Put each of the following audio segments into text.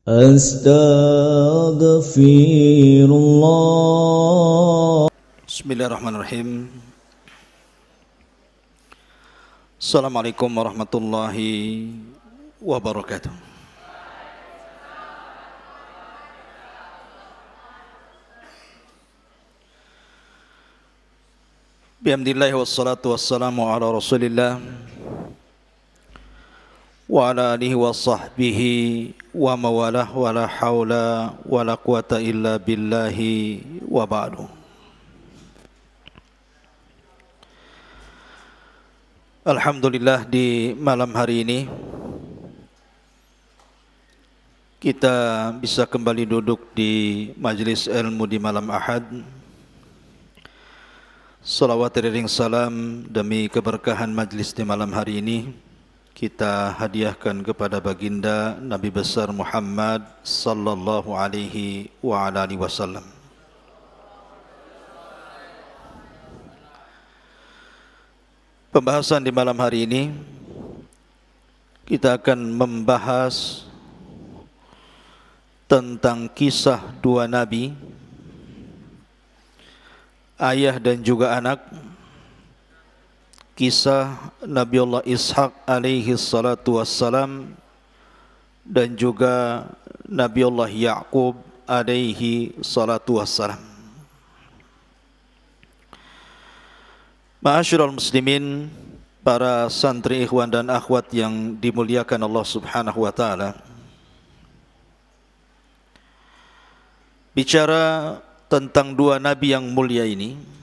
Astaghfirullah. Bismillahirrahmanirrahim. Assalamualaikum warahmatullahi wabarakatuh. Bihamdillahi wassalatu wassalamu ala rasulillah wa ala alihi wa sahbihi wa mawalah wa la hawla wa la quwata illa billahi wa ba'du. Alhamdulillah, di malam hari ini kita bisa kembali duduk di majlis ilmu di malam Ahad. Salawat iring salam demi keberkahan majlis di malam hari ini kita hadiahkan kepada baginda Nabi besar Muhammad sallallahu alaihi wa ala alihi wasallam. Pembahasan di malam hari ini kita akan membahas tentang kisah dua nabi, ayah dan juga anak, kisah Nabiullah Ishaq alaihi salatu wassalam dan juga Nabiullah Ya'qub alaihi salatu wassalam. Ma'asyiral muslimin, para santri ikhwan dan akhwat yang dimuliakan Allah subhanahu wa ta'ala, bicara tentang dua nabi yang mulia ini,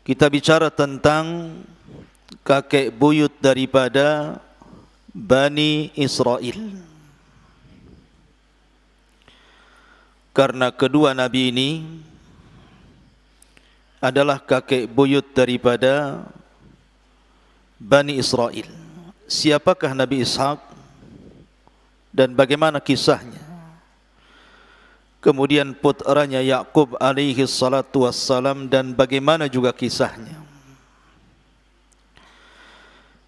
kita bicara tentang kakek buyut daripada Bani Israel. Karena kedua nabi ini adalah kakek buyut daripada Bani Israel. Siapakah Nabi Ishaq dan bagaimana kisahnya? Kemudian putranya Ya'qub alaihi salatu wassalam dan bagaimana juga kisahnya.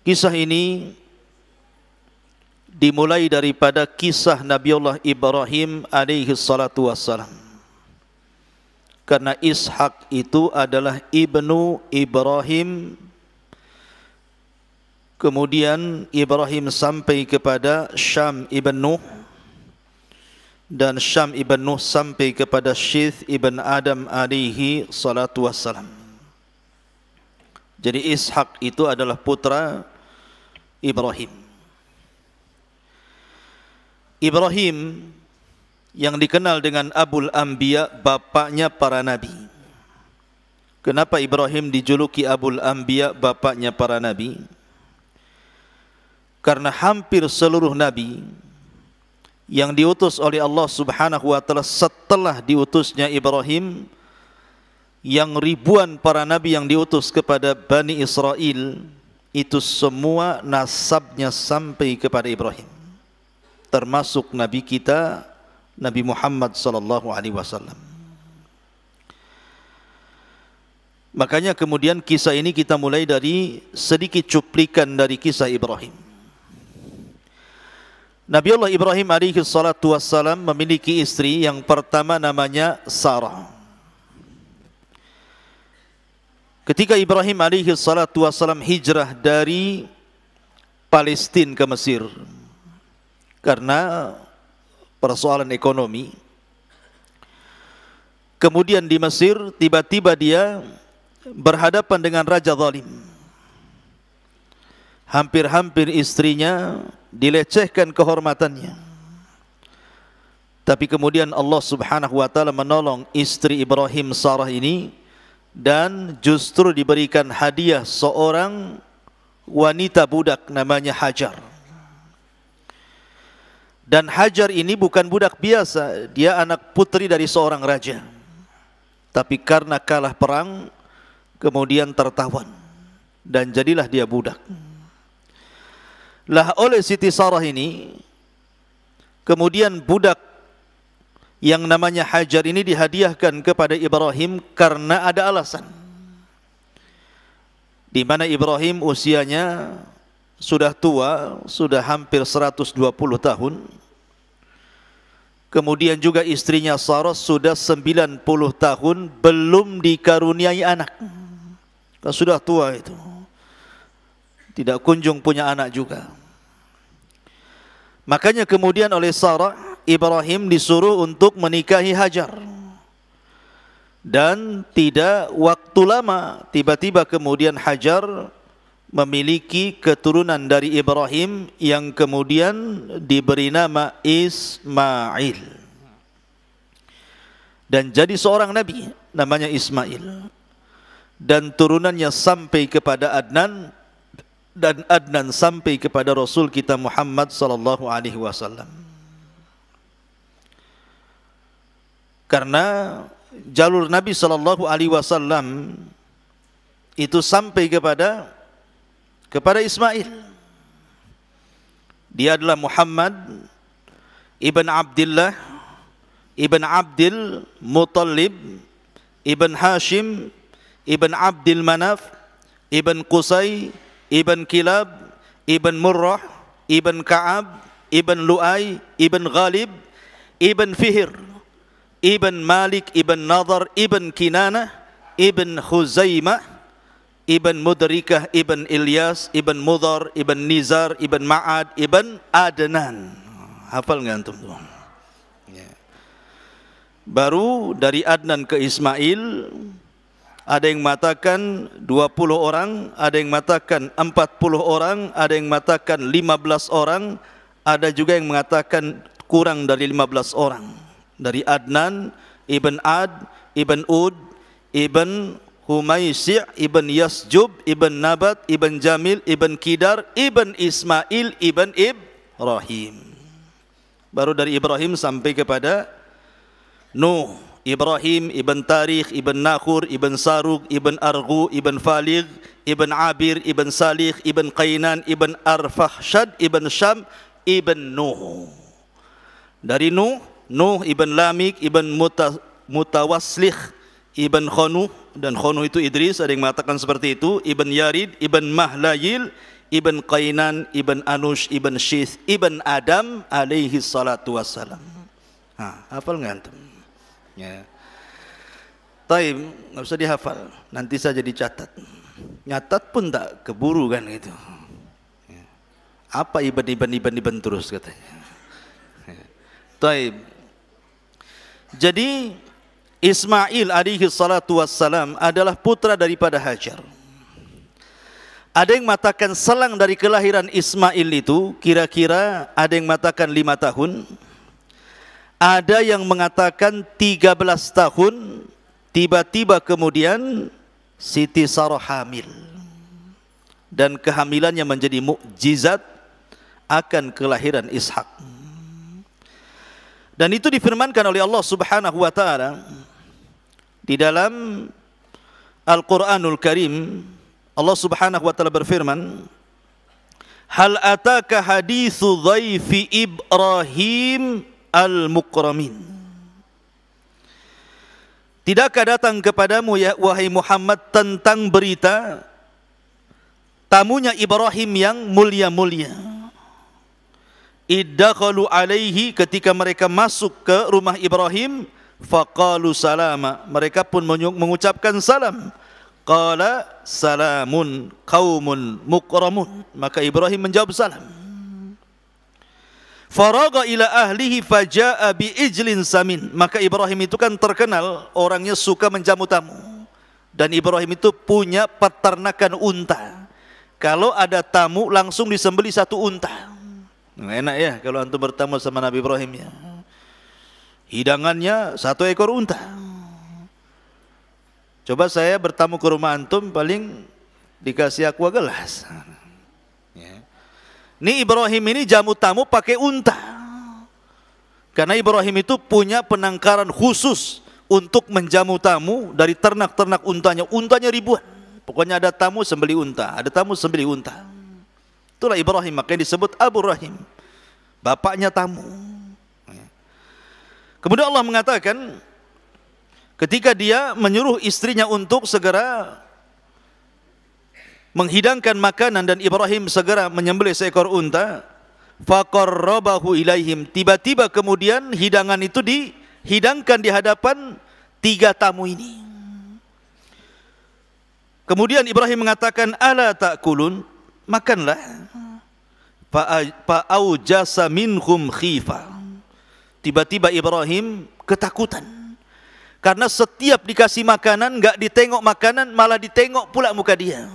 Kisah ini dimulai daripada kisah Nabiullah Ibrahim alaihi salatu wassalam. Karena Ishak itu adalah ibnu Ibrahim. Kemudian Ibrahim sampai kepada Syam ibn Nuh, dan Syam ibn Nuh sampai kepada Syith ibn Adam alaihi salatu wassalam. Jadi Ishak itu adalah putra Ibrahim. Ibrahim yang dikenal dengan Abul Anbiya, bapaknya para nabi. Kenapa Ibrahim dijuluki Abul Anbiya, bapaknya para nabi? Karena hampir seluruh nabi yang diutus oleh Allah subhanahu wa ta'ala setelah diutusnya Ibrahim, yang ribuan para nabi yang diutus kepada Bani Israel, itu semua nasabnya sampai kepada Ibrahim, termasuk nabi kita Nabi Muhammad sallallahu alaihi wasallam. Makanya kemudian kisah ini kita mulai dari sedikit cuplikan dari kisah Ibrahim. Nabiullah Ibrahim alaihi salatu wassalam memiliki istri yang pertama namanya Sarah. Ketika Ibrahim alaihi salatu wassalam hijrah dari Palestina ke Mesir karena persoalan ekonomi, kemudian di Mesir tiba-tiba dia berhadapan dengan raja zalim. Hampir-hampir istrinya dilecehkan kehormatannya. Tapi kemudian Allah subhanahu wa ta'ala menolong istri Ibrahim, Sarah ini, dan justru diberikan hadiah seorang wanita budak namanya Hajar. Dan Hajar ini bukan budak biasa, dia anak putri dari seorang raja. Tapi karena kalah perang, kemudian tertawan, dan jadilah dia budak. Lah oleh Siti Sarah ini, kemudian budak yang namanya Hajar ini dihadiahkan kepada Ibrahim karena ada alasan. Di mana Ibrahim usianya sudah tua, sudah hampir 120 tahun. Kemudian juga istrinya Sarah sudah 90 tahun belum dikaruniai anak. Kan sudah tua itu. Tidak kunjung punya anak juga. Makanya kemudian oleh Sarah, Ibrahim disuruh untuk menikahi Hajar. Dan tidak waktu lama, tiba-tiba kemudian Hajar memiliki keturunan dari Ibrahim yang kemudian diberi nama Ismail. Dan jadi seorang nabi namanya Ismail. Dan turunannya sampai kepada Adnan, dan Adnan sampai kepada Rasul kita Muhammad sallallahu alaihi wasallam. Karena jalur Nabi sallallahu alaihi wasallam itu sampai kepada Ismail. Dia adalah Muhammad ibn Abdullah ibn Abdul Muttalib ibn Hashim ibn Abdul Manaf ibn Qusay ibn Kilab ibn Murrah ibn Ka'ab ibn Lu'ay ibn Ghalib ibn Fihr ibn Malik ibn Nadar ibn Kinanah ibn Khuzaimah ibn Mudrikah ibn Ilyas ibn Mudhar ibn Nizar ibn Ma'ad ibn Adnan. Hafal nggak antum tuh? Ya. Baru dari Adnan ke Ismail, ada yang mengatakan 20 orang, ada yang mengatakan 40 orang, ada yang mengatakan 15 orang, ada juga yang mengatakan kurang dari 15 orang. Dari Adnan ibn Ad ibn Ud ibn Humaysi' ibn Yasjub ibn Nabat ibn Jamil ibn Kidar ibn Ismail ibn Ibrahim. Baru dari Ibrahim sampai kepada Nuh, Ibrahim ibn Tarikh ibn Nakhur ibn Sarug ibn Arghu ibn Faligh ibn Abir ibn Salih ibn Qainan ibn Arfahshad ibn Syam ibn Nuh. Dari Nuh ibn Lamik ibn Mutawaslih ibn Khanuh, dan Khanuh itu Idris, ada yang mengatakan seperti itu, ibn Yarid ibn Mahlayil ibn Qainan ibn Anush ibn Shith ibn Adam alaihi salatu wassalam. Hafal nggak antum? Ya. Taib, nggak usah dihafal, nanti saja dicatat. Nyatat pun tak keburu kan gitu. Ya. Apa ibn terus katanya. Ya. Taib. Jadi Ismail alaihi salatu wassalam adalah putra daripada Hajar. Ada yang mengatakan selang dari kelahiran Ismail itu kira-kira ada yang mengatakan 5 tahun. Ada yang mengatakan 13 tahun. Tiba-tiba kemudian Siti Sarah hamil. Dan kehamilannya menjadi mukjizat akan kelahiran Ishak. Dan itu difirmankan oleh Allah Subhanahu wa taala di dalam Al-Qur'anul Karim. Allah Subhanahu wa taala berfirman, "Hal ataka haditsu dhaifi Ibrahim al-mukramin." Tidakkah datang kepadamu ya wahai Muhammad tentang berita tamunya Ibrahim yang mulia-mulia? Iddakhalu alaihi, ketika mereka masuk ke rumah Ibrahim, faqalu salama, mereka pun mengucapkan salam. Qala salamun qaumun mukramun, maka Ibrahim menjawab salam. Faraga ila ahlihi faja'a bi ijlin samin, maka Ibrahim itu kan terkenal orangnya suka menjamu tamu, dan Ibrahim itu punya peternakan unta. Kalau ada tamu langsung disembelih 1 unta. Enak ya kalau antum bertamu sama Nabi Ibrahim ya. Hidangannya 1 ekor unta. Coba saya bertamu ke rumah antum, paling dikasih aqua gelas. Ya. Ini Ibrahim ini jamu tamu pakai unta. Karena Ibrahim itu punya penangkaran khusus untuk menjamu tamu dari ternak-ternak untanya. Untanya ribuan. Pokoknya ada tamu sembelih unta, ada tamu sembelih unta. Itulah Ibrahim, makanya disebut Abu Rahim, bapaknya tamu. Kemudian Allah mengatakan ketika dia menyuruh istrinya untuk segera menghidangkan makanan dan Ibrahim segera menyembelih seekor unta. Faqarrabahu ilaihim, tiba-tiba kemudian hidangan itu dihidangkan di hadapan tiga tamu ini. Kemudian Ibrahim mengatakan, ala ta'kulun, makanlah. Fa'aujasa minhum khifa, tiba-tiba Ibrahim ketakutan, karena setiap dikasih makanan enggak ditengok makanan, malah ditengok pula muka dia.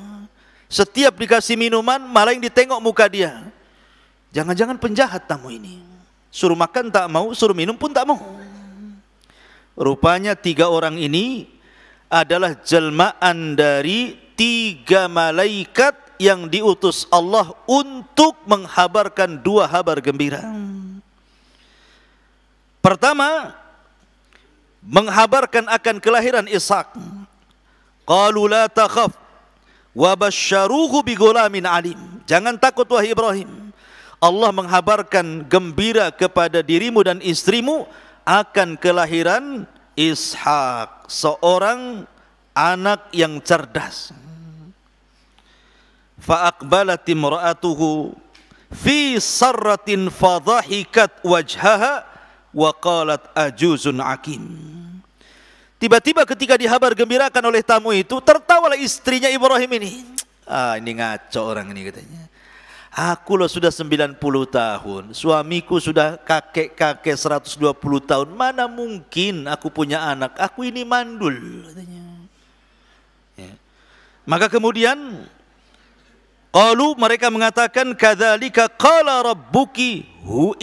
Setiap dikasih minuman malah yang ditengok muka dia. Jangan-jangan penjahat tamu ini, suruh makan tak mau, suruh minum pun tak mau. Rupanya tiga orang ini adalah jelmaan dari tiga malaikat yang diutus Allah untuk menghabarkan dua kabar gembira. Pertama, menghabarkan akan kelahiran Ishak. Qalu la takhaf wa basyaruhu bi ghulamin alim. Jangan takut wahai Ibrahim, Allah menghabarkan gembira kepada dirimu dan istrimu akan kelahiran Ishak, seorang anak yang cerdas. Fa aqbalat imra'atuhu fi sarratin fadhahikat wajhaha wa qalat ajuzun akim. Tiba-tiba ketika dihabar gembirakan oleh tamu itu, tertawalah istrinya Ibrahim ini. Ini ngaco orang ini katanya. Aku loh sudah 90 tahun, suamiku sudah kakek-kakek 120 tahun, mana mungkin aku punya anak, aku ini mandul katanya. Ya. Maka kemudian qalu, mereka mengatakan, kadzalika qala rabbuki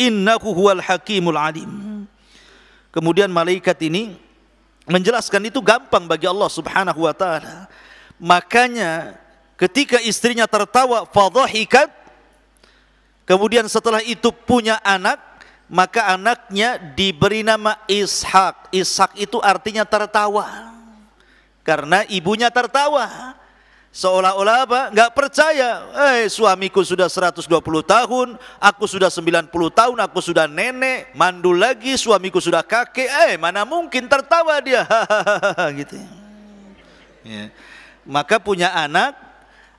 innahu huwal hakimul alim. Kemudian malaikat ini menjelaskan itu gampang bagi Allah Subhanahu wa taala. Makanya ketika istrinya tertawa fadhahikat, kemudian setelah itu punya anak, maka anaknya diberi nama Ishak. Ishak itu artinya tertawa, karena ibunya tertawa. Seolah-olah apa? Enggak percaya. Suamiku sudah 120 tahun, aku sudah 90 tahun, aku sudah nenek, mandul lagi, suamiku sudah kakek. Mana mungkin tertawa dia. Gitu. Ya. Maka punya anak,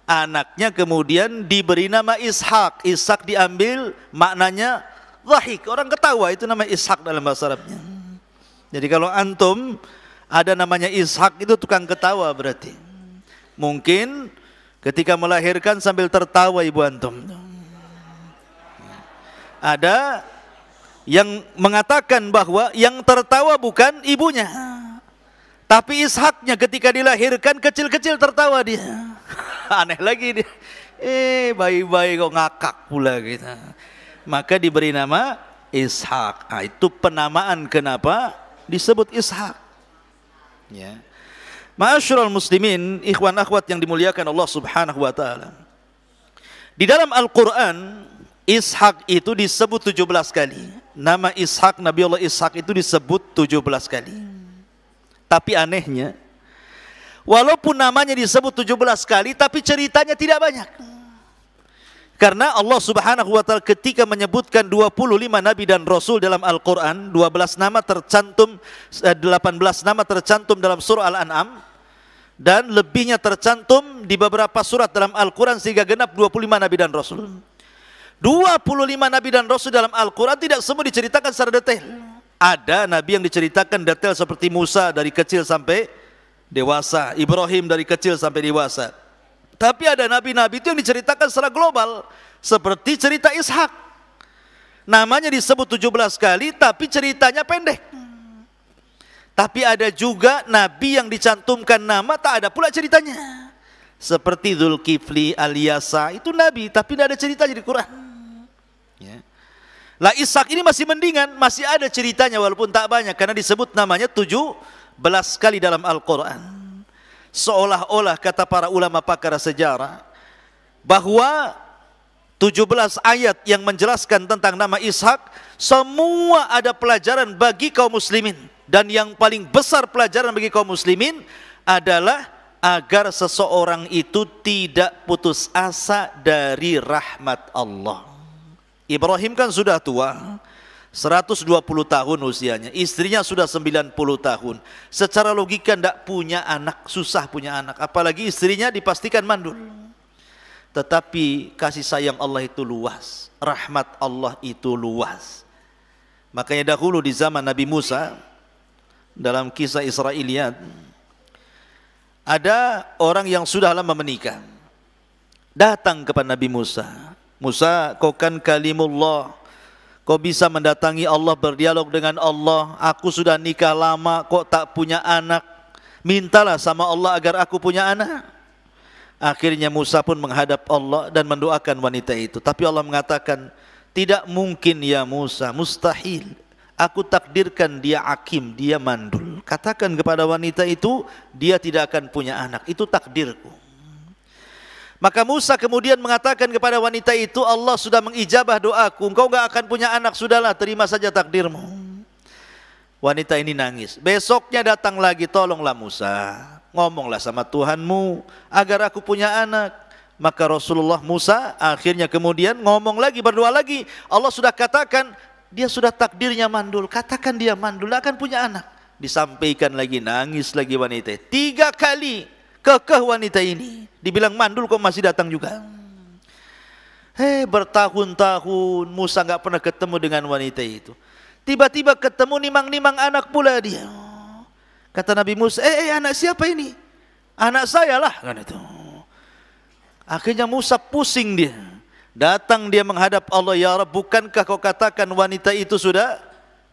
anaknya kemudian diberi nama Ishak. Ishak diambil maknanya dhahik, orang ketawa, itu nama Ishak dalam bahasa Arabnya. Jadi kalau antum ada namanya Ishak, itu tukang ketawa berarti. Mungkin ketika melahirkan sambil tertawa ibu antum. Ada yang mengatakan bahwa yang tertawa bukan ibunya, tapi Ishaknya ketika dilahirkan kecil-kecil tertawa dia. Aneh lagi dia. Bayi-bayi kok ngakak pula gitu. Maka diberi nama Ishak. Itu penamaan kenapa disebut Ishak. Ya. Ma'asyiral muslimin, ikhwan akhwat yang dimuliakan Allah Subhanahu wa taala. Di dalam Al-Qur'an, Ishak itu disebut 17 kali. Nama Ishak, Nabi Allah Ishak itu disebut 17 kali. Tapi anehnya, walaupun namanya disebut 17 kali, tapi ceritanya tidak banyak. Karena Allah Subhanahu wa taala ketika menyebutkan 25 nabi dan rasul dalam Al-Qur'an, 18 nama tercantum, 18 nama tercantum dalam surah Al-An'am, dan lebihnya tercantum di beberapa surat dalam Al-Qur'an sehingga genap 25 nabi dan rasul. 25 nabi dan rasul dalam Al-Qur'an tidak semua diceritakan secara detail. Ada nabi yang diceritakan detail seperti Musa dari kecil sampai dewasa, Ibrahim dari kecil sampai dewasa. Tapi ada nabi-nabi itu yang diceritakan secara global, seperti cerita Ishak. Namanya disebut 17 kali, tapi ceritanya pendek. Tapi ada juga nabi yang dicantumkan nama, tak ada pula ceritanya. Seperti Dzulkifli Al-Yasa, itu nabi, tapi tidak ada ceritanya di Quran. Ya. Lah Ishak ini masih mendingan, masih ada ceritanya walaupun tak banyak, karena disebut namanya 17 kali dalam Al-Quran. Seolah-olah kata para ulama pakar sejarah bahwa 17 ayat yang menjelaskan tentang nama Ishak semua ada pelajaran bagi kaum muslimin, dan yang paling besar pelajaran bagi kaum muslimin adalah agar seseorang itu tidak putus asa dari rahmat Allah. Ibrahim kan sudah tua, 120 tahun usianya, istrinya sudah 90 tahun. Secara logika tidak punya anak, susah punya anak, apalagi istrinya dipastikan mandul. tetapi kasih sayang Allah itu luas, rahmat Allah itu luas. Makanya dahulu di zaman Nabi Musa, dalam kisah Israiliyat, ada orang yang sudah lama menikah, datang kepada Nabi Musa. Musa, kau kan kalimullah, kau bisa mendatangi Allah, berdialog dengan Allah. Aku sudah nikah lama, kok tak punya anak. Mintalah sama Allah agar aku punya anak. Akhirnya Musa pun menghadap Allah dan mendoakan wanita itu. Tapi Allah mengatakan, tidak mungkin ya Musa, mustahil. Aku takdirkan dia akim, dia mandul. Katakan kepada wanita itu, dia tidak akan punya anak. Itu takdirku. Maka Musa kemudian mengatakan kepada wanita itu, Allah sudah mengijabah doaku, engkau gak akan punya anak, sudahlah terima saja takdirmu. Wanita ini nangis. Besoknya datang lagi, tolonglah Musa, ngomonglah sama Tuhanmu agar aku punya anak. Maka Rasulullah Musa akhirnya kemudian ngomong lagi, berdoa lagi. Allah sudah katakan, dia sudah takdirnya mandul, katakan dia mandul, akan punya anak. Disampaikan lagi, nangis lagi wanita. 3 kali kekeh wanita ini. Dibilang mandul kok masih datang juga. Bertahun-tahun Musa nggak pernah ketemu dengan wanita itu. Tiba-tiba ketemu, nimang-nimang anak pula dia. Kata Nabi Musa, anak siapa ini? Anak saya lah, kan itu. Akhirnya Musa pusing dia. Datang dia menghadap Allah, ya Rabb, bukankah kau katakan wanita itu sudah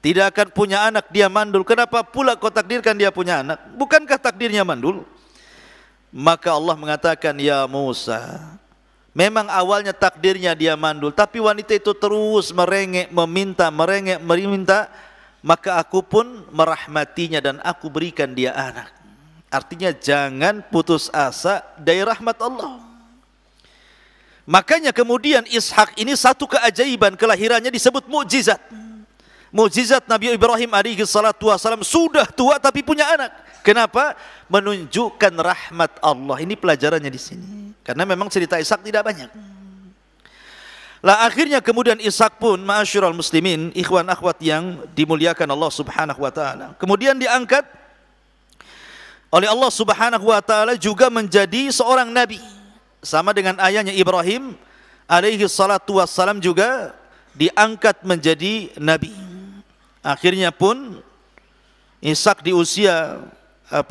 tidak akan punya anak, dia mandul. Kenapa pula kau takdirkan dia punya anak? Bukankah takdirnya mandul? Maka Allah mengatakan, ya Musa, memang awalnya takdirnya dia mandul, tapi wanita itu terus merengek, meminta, maka aku pun merahmatinya dan aku berikan dia anak. Artinya jangan putus asa dari rahmat Allah. Makanya kemudian Ishak ini satu keajaiban, kelahirannya disebut mukjizat. Mukjizat Nabi Ibrahim alaihi salatu wasalam, sudah tua tapi punya anak. Kenapa? Menunjukkan rahmat Allah. Ini pelajarannya di sini. Karena memang cerita Ishak tidak banyak. Lah akhirnya kemudian Ishak pun, ma'asyiral muslimin, ikhwan akhwat yang dimuliakan Allah Subhanahu wa taala, kemudian diangkat oleh Allah Subhanahu wa taala juga menjadi seorang nabi. Sama dengan ayahnya Ibrahim alaihi salatu wassalam juga diangkat menjadi nabi. Akhirnya pun Ishak di usia 40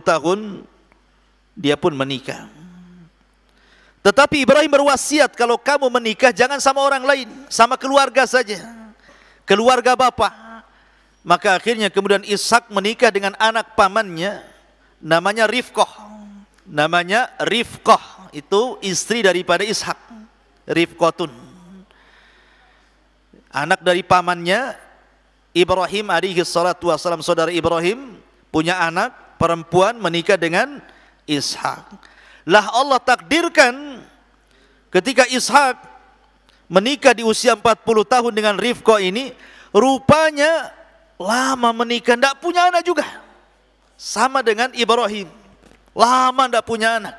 tahun dia pun menikah. Tetapi Ibrahim berwasiat, kalau kamu menikah jangan sama orang lain, sama keluarga saja, keluarga bapak. Maka akhirnya kemudian Ishak menikah dengan anak pamannya, namanya Rifqah. Namanya Rifqah, itu istri daripada Ishak, Rifqatun. Anak dari pamannya Ibrahim alaihi salatu wassalam, saudara Ibrahim punya anak perempuan, menikah dengan Ishak. Lah Allah takdirkan ketika Ishak menikah di usia 40 tahun dengan Rifqah ini, rupanya lama menikah, tidak punya anak juga. Sama dengan Ibrahim, lama tidak punya anak.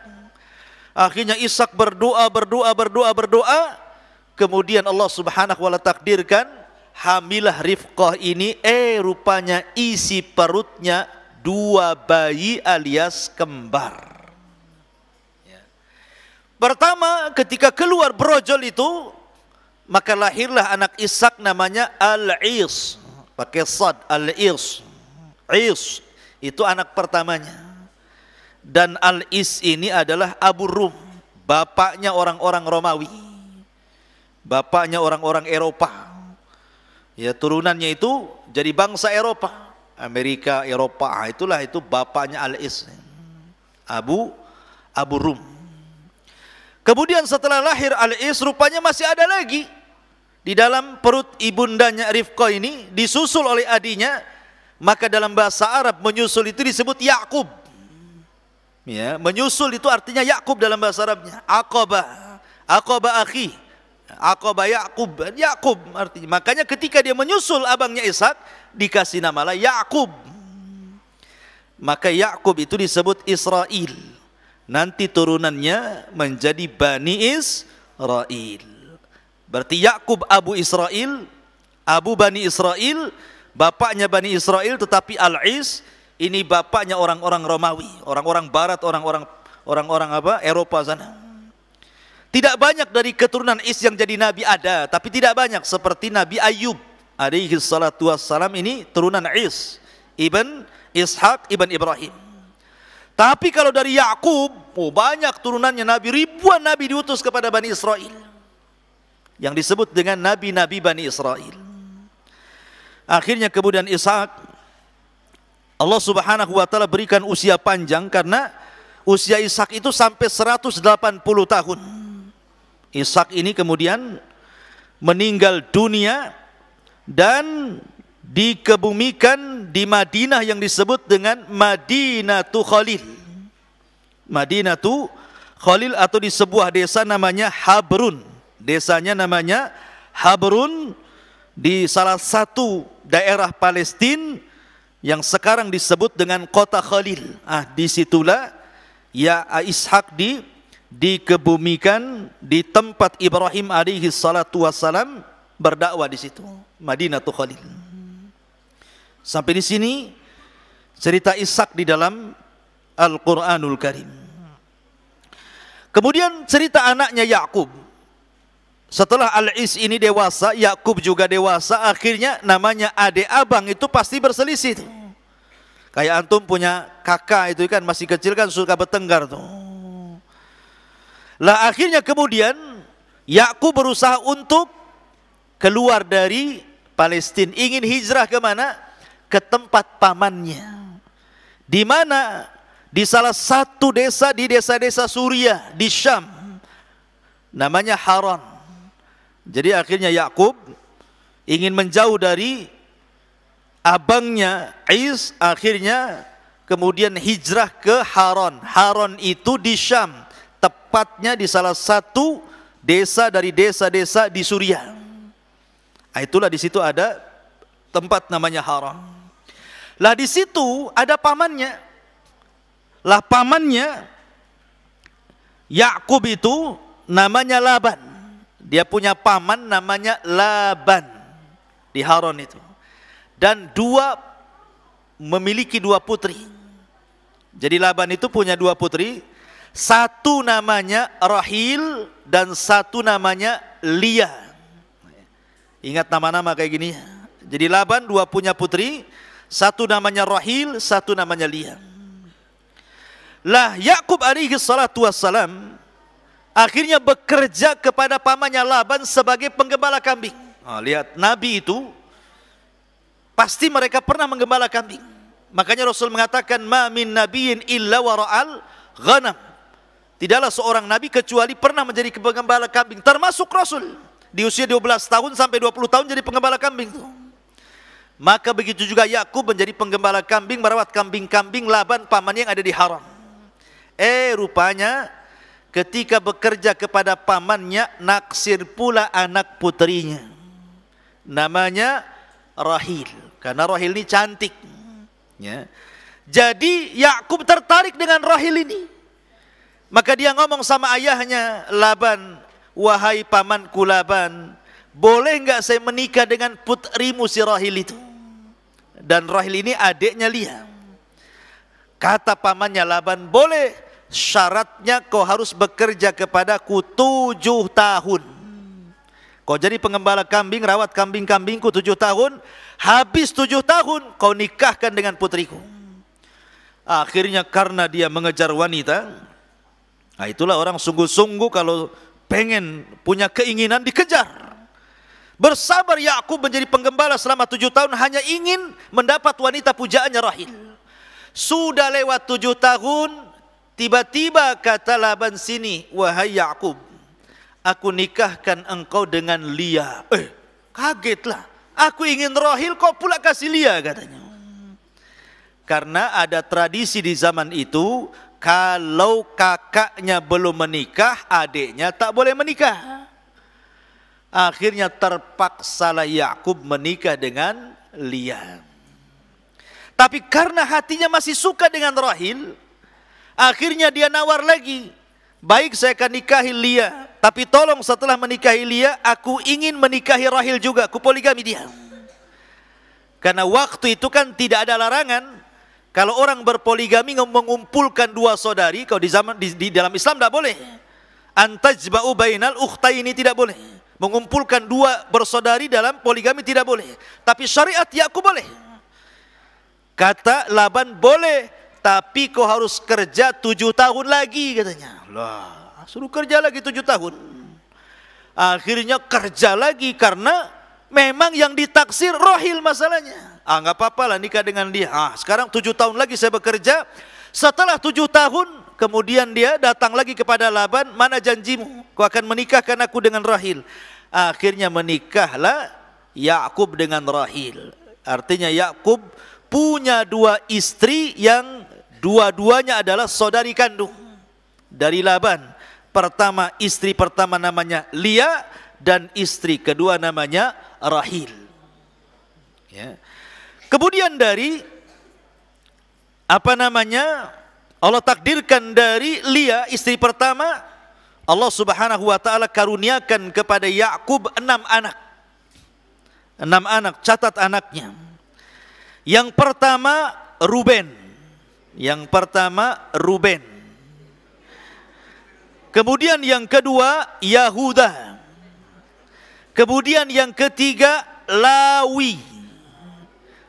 Akhirnya Ishak berdoa. Kemudian Allah Subhanahu wa taala takdirkan hamilah Rifqah ini, rupanya isi perutnya 2 bayi alias kembar. Pertama, ketika keluar brojol itu, maka lahirlah anak Ishak namanya Al-Is, pakai sad, Al-Is. Is itu anak pertamanya. Dan Al-Is ini adalah Abu Rum, bapaknya orang-orang Romawi, bapaknya orang-orang Eropa. Ya, turunannya itu jadi bangsa Eropa, Amerika, Eropa. Itulah itu bapaknya Al-Is, Abu Rum. Kemudian setelah lahir Al-Is, rupanya masih ada lagi di dalam perut ibundanya Rifqah ini, disusul oleh adinya. Maka dalam bahasa Arab menyusul itu disebut Yakub. Ya, menyusul itu artinya Yakub dalam bahasa Arabnya. Aqabah akhi, Aqabah Yakub artinya. Makanya ketika dia menyusul abangnya Ishak, dikasih namalah Yakub. Maka Yakub itu disebut Israel. Nanti turunannya menjadi Bani Israel. Berarti Yakub Abu Israel, Abu Bani Israel, bapaknya Bani Israel. Tetapi Al-Is ini bapaknya orang-orang Romawi, orang-orang Barat, orang-orang Eropa sana. Tidak banyak dari keturunan Is yang jadi nabi, ada, tapi tidak banyak. Seperti Nabi Ayub alaihi salatu wassalam, ini turunan Is, ibn Ishaq, ibn Ibrahim. Tapi kalau dari Yakub, banyak turunannya nabi, ribuan nabi diutus kepada Bani Israel, yang disebut dengan nabi-nabi Bani Israel. Akhirnya kemudian Ishaq, Allah subhanahu wa ta'ala berikan usia panjang, karena usia Ishak itu sampai 180 tahun. Ishak ini kemudian meninggal dunia dan dikebumikan di Madinah yang disebut dengan Madinatu Khalil. Madinatu Khalil, atau di sebuah desa namanya Habrun. Desanya namanya Habrun, di salah satu daerah Palestina yang sekarang disebut dengan kota Khalil. Disitulah ya Ishak dikebumikan, di tempat Ibrahim alaihi salatu wassalam berdakwah di situ, Madinatul Khalil. Sampai di sini cerita Ishak di dalam Al-Qur'anul Karim. Kemudian cerita anaknya Yakub. Setelah Al-Is ini dewasa, Yakub juga dewasa, akhirnya namanya adik abang itu pasti berselisih tuh. Kayak antum punya kakak itu kan masih kecil kan suka bertengkar tuh. Lah akhirnya kemudian Yakub berusaha untuk keluar dari Palestina, ingin hijrah ke mana? Ke tempat pamannya. Di mana? Di salah satu desa di desa-desa Suriah di Syam, namanya Haran. Jadi akhirnya Yakub ingin menjauh dari abangnya Is, akhirnya kemudian hijrah ke Haran. Haran itu di Syam, tepatnya di salah satu desa dari desa-desa di Suriah. Itulah di situ ada tempat namanya Haran. Lah di situ ada pamannya. Lah pamannya Yakub itu namanya Laban. Dia punya paman namanya Laban di Haran itu. Dan memiliki dua putri. Jadi Laban itu punya dua putri. Satu namanya Rahil dan satu namanya Lia. Ingat nama-nama kayak gini. Jadi Laban punya putri. Satu namanya Rahil, satu namanya Lia. Lah Yakub alaihi salatu wassalam akhirnya bekerja kepada pamannya Laban sebagai penggembala kambing. Lihat, Nabi itu pasti mereka pernah menggembala kambing. Makanya Rasul mengatakan, ma min nabiyyin illa wara'al ghanam. Tidaklah seorang nabi kecuali pernah menjadi penggembala kambing, termasuk Rasul. Di usia 12 tahun sampai 20 tahun jadi penggembala kambing itu. Maka begitu juga Yakub menjadi penggembala kambing, merawat kambing-kambing Laban pamannya yang ada di Haran. Rupanya ketika bekerja kepada pamannya, naksir pula anak putrinya. Namanya Rahil. Karena Rahil ini cantik. Ya. Jadi Yakub tertarik dengan Rahil ini. Maka dia ngomong sama ayahnya Laban, wahai pamanku Laban, boleh nggak saya menikah dengan putrimu si Rahil itu? Dan Rahil ini adiknya Lia. Kata pamannya Laban, boleh. Syaratnya kau harus bekerja kepadaku 7 tahun. Kau jadi pengembala kambing, rawat kambing-kambingku 7 tahun. Habis 7 tahun kau nikahkan dengan putriku. Akhirnya karena dia mengejar wanita, itulah orang sungguh-sungguh kalau pengen punya keinginan dikejar. Bersabar Yakub menjadi penggembala selama 7 tahun hanya ingin mendapat wanita pujaannya Rahil. Sudah lewat 7 tahun, tiba-tiba kata Laban sini, wahai Yakub, aku nikahkan engkau dengan Lia. Kagetlah, aku ingin Rahil, kau pula kasih Lia katanya. Karena ada tradisi di zaman itu, kalau kakaknya belum menikah, adiknya tak boleh menikah. Akhirnya terpaksalah Yakub menikah dengan Lia. Tapi karena hatinya masih suka dengan Rahil, akhirnya dia nawar lagi. Baik, saya akan nikahi Lia, tapi tolong setelah menikahi Lia, aku ingin menikahi Rahil juga. Aku poligami dia. Karena waktu itu kan tidak ada larangan. Kalau orang berpoligami mengumpulkan 2 saudari, kalau di dalam Islam tidak boleh. Antajma'u bainal ukhtaini, tidak boleh. Mengumpulkan dua bersaudari dalam poligami tidak boleh. Tapi syariat Yakub boleh. Kata Laban, boleh, tapi kau harus kerja 7 tahun lagi katanya. Lah, suruh kerja lagi 7 tahun. Akhirnya kerja lagi karena memang yang ditaksir Rahil masalahnya. Nggak apa-apa lah nikah dengan dia. Sekarang 7 tahun lagi saya bekerja. Setelah 7 tahun, kemudian dia datang lagi kepada Laban, mana janjimu? Kau akan menikahkan aku dengan Rahil. Akhirnya menikahlah Yakub dengan Rahil. Artinya Yakub punya 2 istri yang dua-duanya adalah saudari kandung dari Laban. Pertama, istri pertama namanya Lia, dan istri kedua namanya Rahil. Ya. Kemudian dari Allah takdirkan dari Lia istri pertama, Allah Subhanahu wa taala karuniakan kepada Yakub 6 anak. 6 anak, catat anaknya. Yang pertama Ruben. Kemudian yang kedua Yahuda. Kemudian yang ketiga Lawi.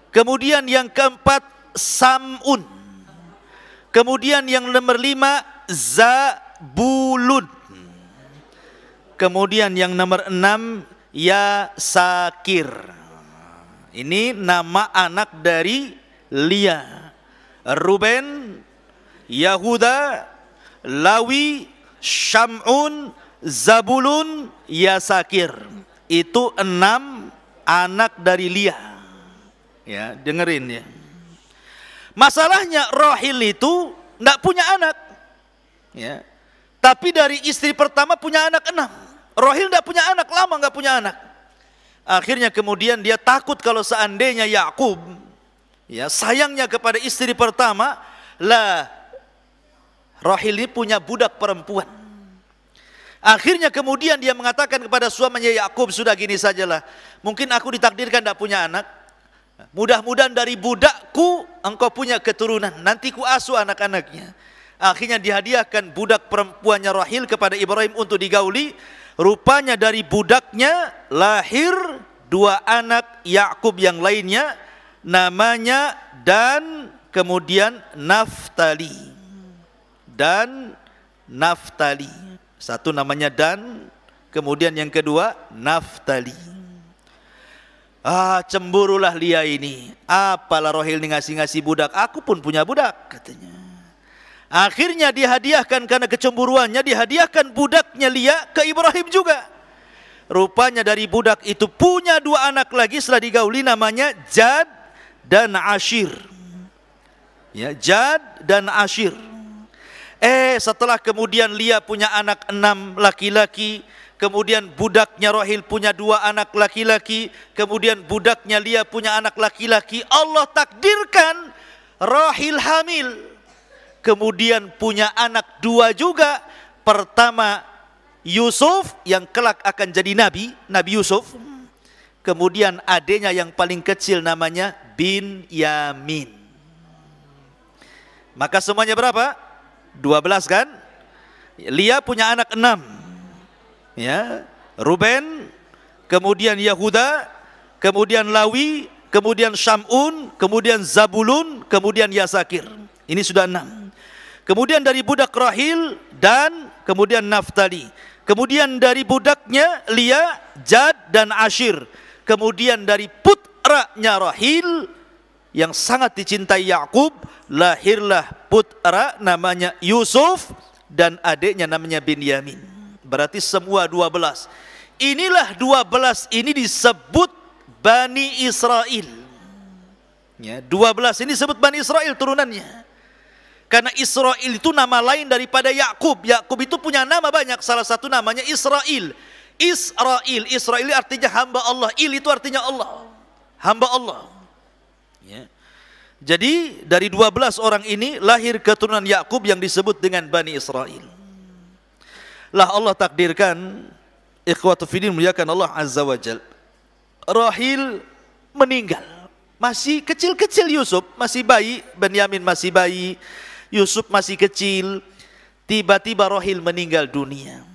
Kemudian yang keempat Sam'un. Kemudian yang nomor 5 Zabulun. Kemudian yang nomor 6 Yasakir. Ini nama anak dari Lia. Ruben, Yahuda, Lawi, Syam'un, Zabulun, Yasakir. Itu 6 anak dari Lia. Ya, dengerin ya. Masalahnya Rahil itu enggak punya anak. Ya. Tapi dari istri pertama punya anak 6. Rahil enggak punya anak, lama enggak punya anak. Akhirnya kemudian dia takut kalau seandainya Yakub ya sayangnya kepada istri pertama, lah Rahil ini punya budak perempuan. Akhirnya kemudian dia mengatakan kepada suaminya Yakub, sudah gini sajalah, mungkin aku ditakdirkan tidak punya anak, mudah-mudahan dari budakku engkau punya keturunan, nanti ku asuh anak-anaknya. Akhirnya dihadiahkan budak perempuannya Rahil kepada Ibrahim untuk digauli. Rupanya dari budaknya lahir 2 anak Yakub yang lainnya, namanya Dan, kemudian Naftali. Dan Naftali. Satu namanya Dan, kemudian yang kedua Naftali. Cemburulah Lia ini. Apalah Rahil ini ngasih-ngasih budak, aku pun punya budak katanya. Akhirnya dihadiahkan, karena kecemburuannya dihadiahkan budaknya Lia ke Ibrahim juga. Rupanya dari budak itu punya 2 anak lagi setelah digauli, namanya Jad dan Ashir. Ya, Jad dan Ashir. Setelah kemudian Lia punya anak 6 laki-laki, kemudian budaknya Rahil punya 2 anak laki-laki, kemudian budaknya Lia punya anak laki-laki, Allah takdirkan Rahil hamil. Kemudian punya anak 2 juga. Pertama Yusuf yang kelak akan jadi Nabi Yusuf. Kemudian adiknya yang paling kecil namanya Binyamin. Maka semuanya berapa? 12 kan? Lia punya anak 6. Ya, Ruben, kemudian Yahuda, kemudian Lawi, kemudian Syam'un, kemudian Zabulun, kemudian Yasakir. Ini sudah 6. Kemudian dari budak Rahil Dan, kemudian Naftali. Kemudian dari budaknya Lia, Jad dan Ashir. Kemudian dari putranya Rahil yang sangat dicintai Yakub, lahirlah putra namanya Yusuf dan adiknya namanya Binyamin. Berarti semua 12. Inilah 12 ini disebut Bani Israel. Ya, 12 ini disebut Bani Israel turunannya. Karena Israel itu nama lain daripada Yakub. Yakub itu punya nama banyak, salah satu namanya Israel. Israel artinya hamba Allah. Itu artinya Allah, hamba Allah. Ya. Jadi dari 12 orang ini lahir keturunan Yakub yang disebut dengan Bani Israel. Lah Allah takdirkan, ikhwatu fiddin muliakan Allah Azza wa Jal, Rahil meninggal. Masih kecil-kecil Yusuf, masih bayi, Binyamin masih bayi, Yusuf masih kecil. Tiba-tiba Rahil meninggal dunia.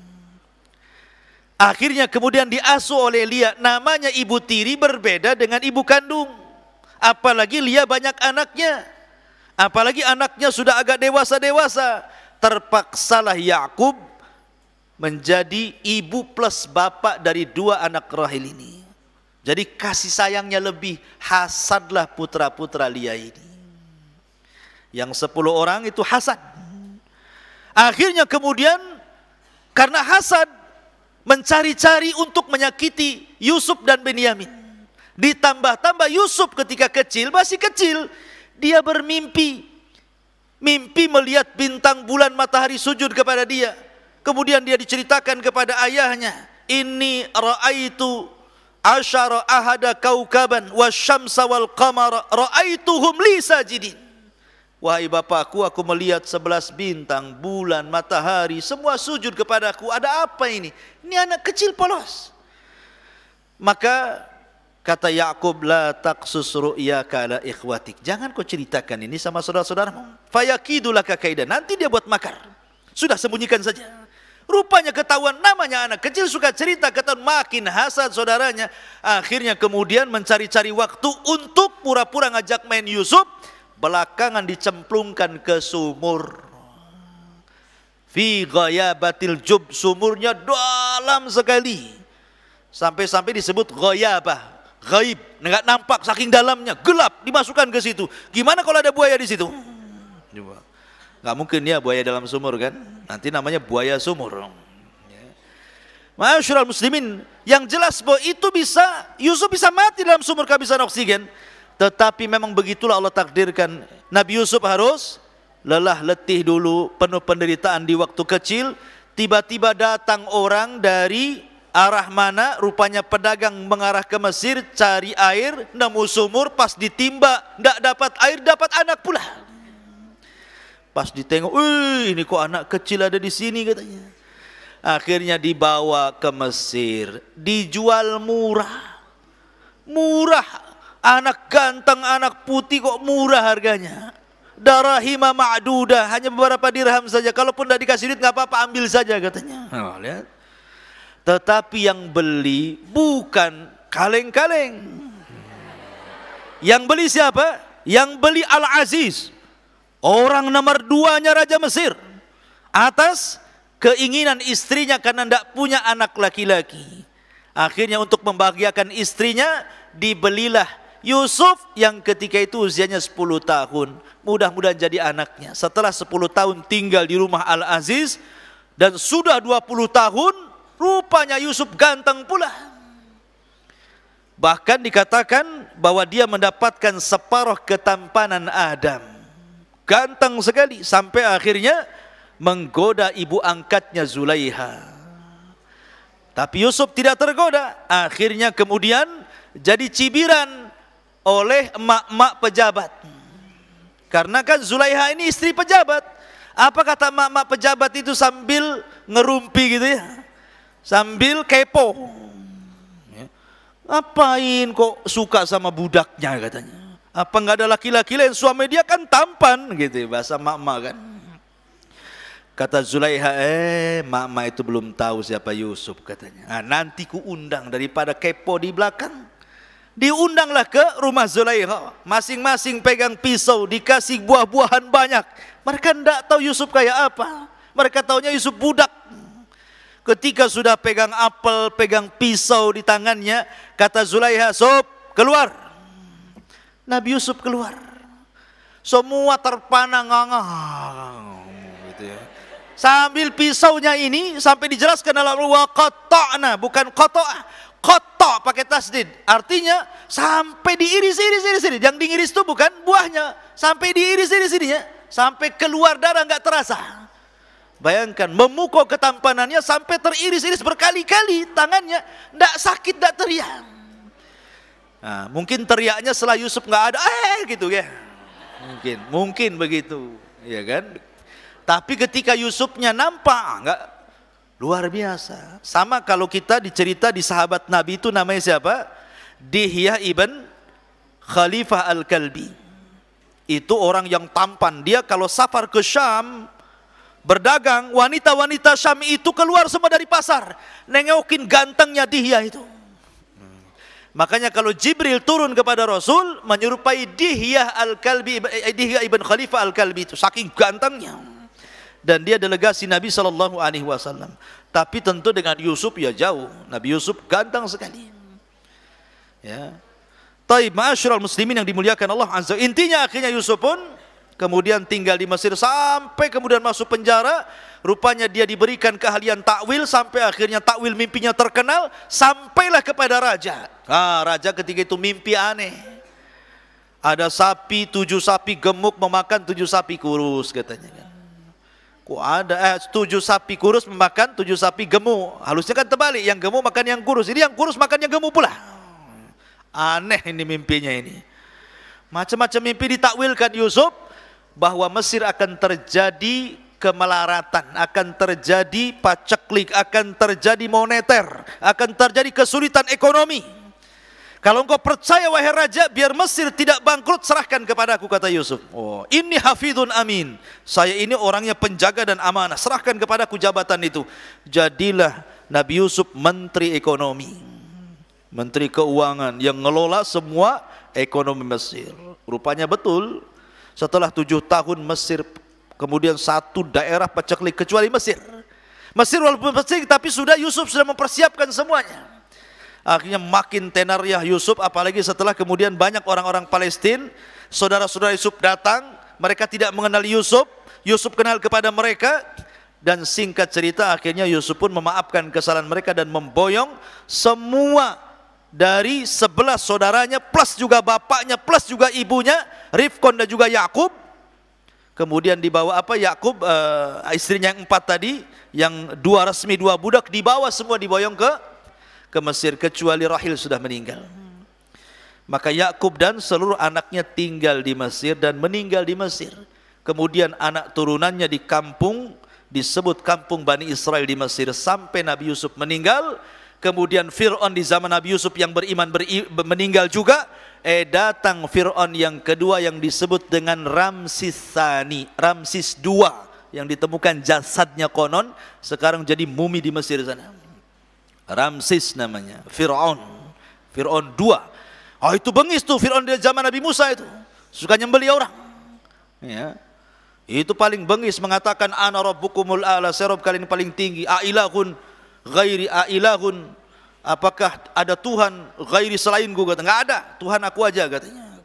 Akhirnya kemudian diasuh oleh Lia. Namanya ibu tiri berbeda dengan ibu kandung. Apalagi Lia banyak anaknya. Apalagi anaknya sudah agak dewasa-dewasa. Terpaksalah Yakub menjadi ibu plus bapak dari dua anak Rahil ini. Jadi kasih sayangnya lebih. Hasadlah putra-putra Lia ini. Yang 10 orang itu hasad. Akhirnya kemudian karena hasad mencari-cari untuk menyakiti Yusuf dan Benyamin. Ditambah-tambah Yusuf ketika kecil, masih kecil, dia bermimpi. Mimpi melihat bintang, bulan, matahari sujud kepada dia. Kemudian dia diceritakan kepada ayahnya, "Inni ra'aitu asyara ahada kaukaban wasyamsa wal qamara ra'aituhum li sajidin." Wahai bapakku, aku melihat 11 bintang, bulan, matahari, semua sujud kepadaku. Ada apa ini? Ini anak kecil polos. Maka kata Yakub, la taqsus ru'yaka ala ikhwatik. Jangan kau ceritakan ini sama saudara-saudaramu. Fayakidu laka kaidan. Nanti dia buat makar. Sudah, sembunyikan saja. Rupanya ketahuan, namanya anak kecil suka cerita, ketahuan, makin hasad saudaranya. Akhirnya kemudian mencari-cari waktu untuk pura-pura ngajak main Yusuf. Belakangan dicemplungkan ke sumur. Fi ghayabatil jub, sumurnya dalam sekali. Sampai-sampai disebut ghayabah, gaib, enggak nampak saking dalamnya, gelap, dimasukkan ke situ. Gimana kalau ada buaya di situ? Coba. Enggak mungkin ya buaya dalam sumur kan? Nanti namanya buaya sumur. Ma'asyiral muslimin, yang jelas bahwa itu bisa, Yusuf bisa mati dalam sumur kehabisan oksigen. Tetapi memang begitulah Allah takdirkan. Nabi Yusuf harus lelah letih dulu, penuh penderitaan di waktu kecil. Tiba-tiba datang orang dari arah mana, rupanya pedagang mengarah ke Mesir, cari air, nemu sumur, pas ditimba, tidak dapat air, dapat anak pula. Pas ditengok, ini kok anak kecil ada di sini katanya. Akhirnya dibawa ke Mesir, dijual murah. Murah. Anak ganteng, anak putih kok murah harganya. Darahima ma'dudah, hanya beberapa dirham saja. Kalaupun tidak dikasih duit, nggak apa-apa, ambil saja katanya. Nah, lihat. Tetapi yang beli bukan kaleng-kaleng. Yang beli siapa? Yang beli Al-Aziz, orang nomor 2-nya Raja Mesir, atas keinginan istrinya karena tidak punya anak laki-laki. Akhirnya untuk membahagiakan istrinya, dibelilah Yusuf yang ketika itu usianya 10 tahun. Mudah-mudahan jadi anaknya. Setelah 10 tahun tinggal di rumah Al-Aziz dan sudah 20 tahun, rupanya Yusuf ganteng pula. Bahkan dikatakan bahwa dia mendapatkan separuh ketampanan Adam. Ganteng sekali sampai akhirnya menggoda ibu angkatnya Zulaiha. Tapi Yusuf tidak tergoda. Akhirnya kemudian jadi cibiran oleh emak-emak pejabat. Karena kan Zulaiha ini istri pejabat. Apa kata emak-emak pejabat itu sambil ngerumpi gitu ya, sambil kepo. Apain kok suka sama budaknya katanya? Apa nggak ada laki-laki lain? Suami dia kan tampan gitu, bahasa emak-emak kan. Kata Zulaiha, emak-emak itu belum tahu siapa Yusuf katanya. Nah, nanti ku undang daripada kepo di belakang. Diundanglah ke rumah Zulaiha, masing-masing pegang pisau, dikasih buah-buahan banyak. Mereka tidak tahu Yusuf kayak apa. Mereka taunya Yusuf budak. Ketika sudah pegang apel, pegang pisau di tangannya, kata Zulaiha, "Sob, keluar." Nabi Yusuf keluar. Semua terpana ngangang gitu ya. Sambil pisaunya ini sampai dijelaskan dalam waqatta'na, bukan qata'ah. Kotok pakai tasdid, artinya sampai diiris-iris. Yang diiris itu bukan buahnya, sampai diiris-iris, sampai keluar darah nggak terasa. Bayangkan, memukul ketampanannya sampai teriris-iris berkali-kali tangannya, nggak sakit, nggak teriak. Nah, mungkin teriaknya setelah Yusuf nggak ada, gitu ya. Mungkin begitu, ya kan? Tapi ketika Yusufnya nampak, nggak. Luar biasa. Sama kalau kita dicerita di sahabat Nabi itu namanya siapa? Dihyah ibn Khalifah Al-Kalbi. Itu orang yang tampan. Dia kalau safar ke Syam, berdagang, wanita-wanita Syam itu keluar semua dari pasar, nengokin gantengnya Dihya itu. Makanya kalau Jibril turun kepada Rasul menyerupai Dihya Al-Kalbi, Dihya ibn Khalifah Al-Kalbi itu, saking gantengnya. Dan dia delegasi Nabi SAW. Tapi tentu dengan Yusuf ya jauh. Nabi Yusuf ganteng sekali. Ya. Taib, ma'asyiral muslimin yang dimuliakan Allah Azza. Intinya akhirnya Yusuf pun kemudian tinggal di Mesir sampai kemudian masuk penjara. Rupanya dia diberikan keahlian takwil sampai akhirnya takwil mimpinya terkenal, sampailah kepada raja. Raja ketika itu mimpi aneh. Ada sapi, 7 sapi gemuk memakan 7 sapi kurus katanya kan. Kok ada 7 sapi kurus memakan 7 sapi gemuk. Harusnya kan terbalik, yang gemuk makan yang kurus. Ini yang kurus makan yang gemuk pula. Aneh ini mimpinya ini. Macam-macam mimpi ditakwilkan Yusuf, bahwa Mesir akan terjadi kemelaratan, akan terjadi paceklik, akan terjadi moneter, akan terjadi kesulitan ekonomi. Kalau engkau percaya wahai raja, biar Mesir tidak bangkrut, serahkan kepadaku, kata Yusuf. Oh, inni hafidhun amin. Saya ini orangnya penjaga dan amanah, serahkan kepadaku jabatan itu. Jadilah Nabi Yusuf menteri ekonomi, menteri keuangan yang ngelola semua ekonomi Mesir. Rupanya betul, setelah 7 tahun Mesir kemudian satu daerah paceklik kecuali Mesir. Mesir walaupun paceklik tapi sudah Yusuf sudah mempersiapkan semuanya. Akhirnya makin tenarnya Yusuf, apalagi setelah kemudian banyak orang-orang Palestina, saudara-saudara Yusuf datang, mereka tidak mengenal Yusuf, Yusuf kenal kepada mereka, dan singkat cerita akhirnya Yusuf pun memaafkan kesalahan mereka dan memboyong semua dari 11 saudaranya plus juga bapaknya plus juga ibunya, Rifkon dan juga Yakub. Kemudian dibawa Yakub, istrinya yang 4 tadi, yang 2 resmi 2 budak, dibawa semua, diboyong ke Mesir kecuali Rahil sudah meninggal. Maka Yakub dan seluruh anaknya tinggal di Mesir dan meninggal di Mesir. Kemudian anak turunannya di kampung, disebut kampung Bani Israel di Mesir sampai Nabi Yusuf meninggal. Kemudian Fir'aun di zaman Nabi Yusuf yang beriman meninggal juga. Datang Fir'aun yang kedua yang disebut dengan Ramsis Tsani, Ramsis II, yang ditemukan jasadnya konon sekarang jadi mumi di Mesir sana. Ramsis namanya, Fir'aun II. Itu bengis tuh Fir'aun di zaman Nabi Musa itu, suka nyembeli orang. Ya. Itu paling bengis, mengatakan ana rabbukumul a'la, saya Rabb kalian paling tinggi. A'ilahun ghairi a'ilahun, apakah ada Tuhan ghairi selainku? Kata, enggak ada, Tuhan aku aja katanya.